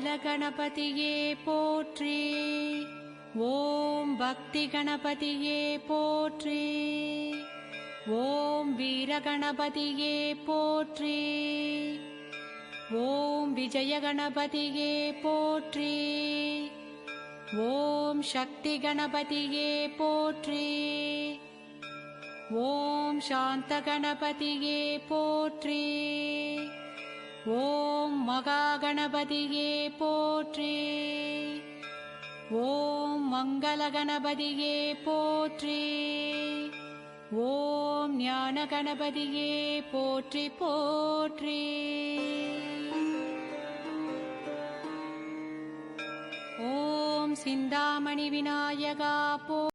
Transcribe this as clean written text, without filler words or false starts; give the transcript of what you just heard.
பாலகணபதியே போற்றி. ஓம் பக்தி கணபதியே போற்றி. ஓம் வீரகணபதியே போற்றி. ஓம் விஜய கணபதியே போற்றி. ஓம் சக்தி கணபதியே போற்றி. ஓம் சாந்த கணபதியே போற்றி. ஓம் மகா கணபதியே போற்றி. ஓம் மங்கள கணபதியே போற்றி. ஓம் ஞான கணபதியே போற்றி போற்றி. ஓம் சிந்தாமணி விநாயகா போ